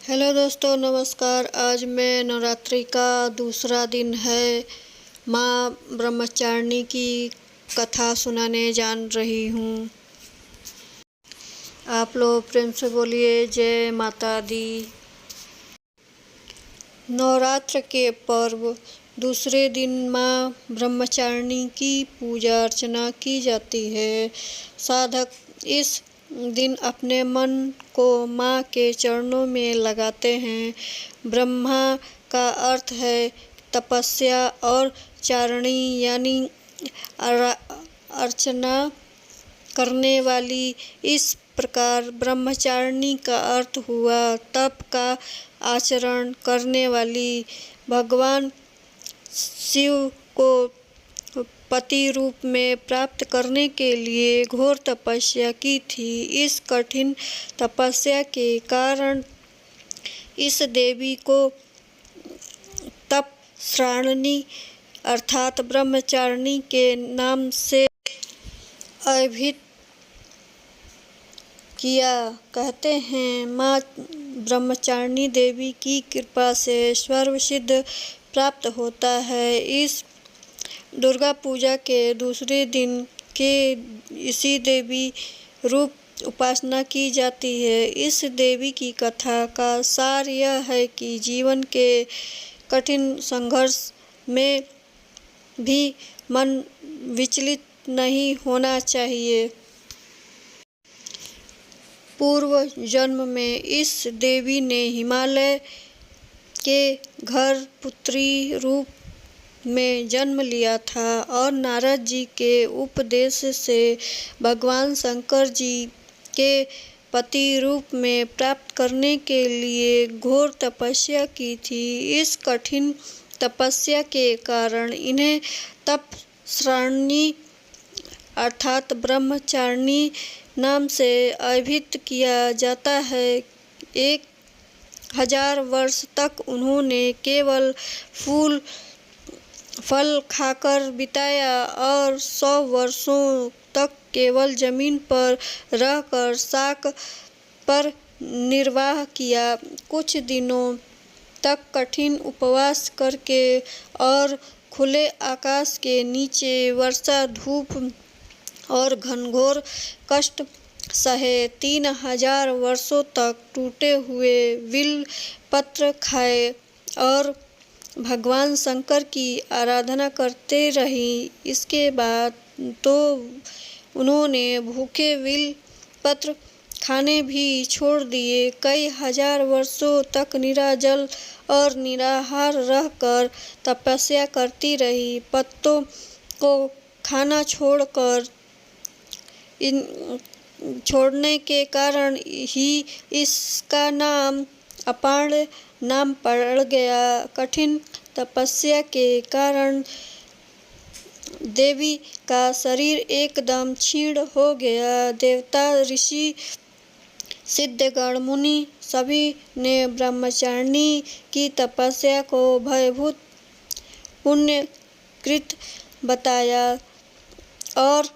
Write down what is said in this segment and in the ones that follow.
Hello दोस्तों, नमस्कार। आज मैं नवरात्रि का दूसरा दिन है, माँ ब्रह्मचारिणी की कथा सुनाने जान रही हूँ। आप लोग प्रेम से बोलिए जय माता दी। नवरात्र के पर्व दूसरे दिन माँ ब्रह्मचारिणी की पूजा अर्चना की जाती है। साधक इस दिन अपने मन को माँ के चरणों में लगाते हैं। ब्रह्मा का अर्थ है तपस्या और चारिणी यानी अर्चना करने वाली। इस प्रकार ब्रह्मचारिणी का अर्थ हुआ तप का आचरण करने वाली। भगवान शिव को पति रूप में प्राप्त करने के लिए घोर तपस्या की थी। इस कठिन तपस्या के कारण इस देवी को तपस्राणी अर्थात ब्रह्मचारिणी के नाम से अभिहित किया। कहते हैं माँ ब्रह्मचारिणी देवी की कृपा से सर्व सिद्ध प्राप्त होता है। इस दुर्गा पूजा के दूसरे दिन के इसी देवी रूप उपासना की जाती है। इस देवी की कथा का सार यह है कि जीवन के कठिन संघर्ष में भी मन विचलित नहीं होना चाहिए। पूर्व जन्म में इस देवी ने हिमालय के घर पुत्री रूप में जन्म लिया था और नारद जी के उपदेश से भगवान शंकर जी के पति रूप में प्राप्त करने के लिए घोर तपस्या की थी। इस कठिन तपस्या के कारण इन्हें तपस्राणी अर्थात ब्रह्मचारिणी नाम से अभिहित किया जाता है। 1000 वर्ष तक उन्होंने केवल फल खाकर बिताया और 100 वर्षों तक केवल जमीन पर रहकर शाक पर निर्वाह किया। कुछ दिनों तक कठिन उपवास करके और खुले आकाश के नीचे वर्षा धूप और घनघोर कष्ट सहे 3000 वर्षों तक टूटे हुए बिल्व पत्र खाए और भगवान शंकर की आराधना करते रही। इसके बाद तो उन्होंने भूखे बिल्व पत्र खाने भी छोड़ दिए। कई हजार वर्षों तक निराजल और निराहार रहकर तपस्या करती रही। पत्तों को खाना छोड़ने के कारण ही इसका नाम अपार्ण नाम पड़ गया। कठिन तपस्या के कारण देवी का शरीर एकदम क्षीण हो गया। देवता, ऋषि, सिद्धगण, मुनि सभी ने ब्रह्मचारिणी की तपस्या को भयभूत पुण्यकृत बताया और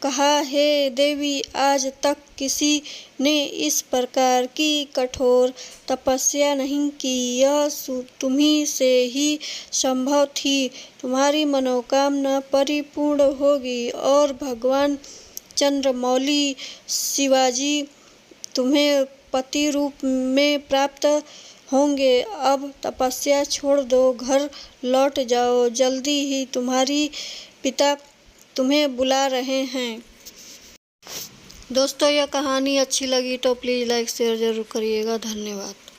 कहा, हे देवी, आज तक किसी ने इस प्रकार की कठोर तपस्या नहीं की। यह तुम्ही से ही संभव थी। तुम्हारी मनोकामना परिपूर्ण होगी और भगवान चंद्रमौली शिवाजी तुम्हें पति रूप में प्राप्त होंगे। अब तपस्या छोड़ दो, घर लौट जाओ। जल्दी ही तुम्हारी पिता तुम्हें बुला रहे हैं। दोस्तों, यह कहानी अच्छी लगी तो प्लीज़ लाइक शेयर ज़रूर करिएगा। धन्यवाद।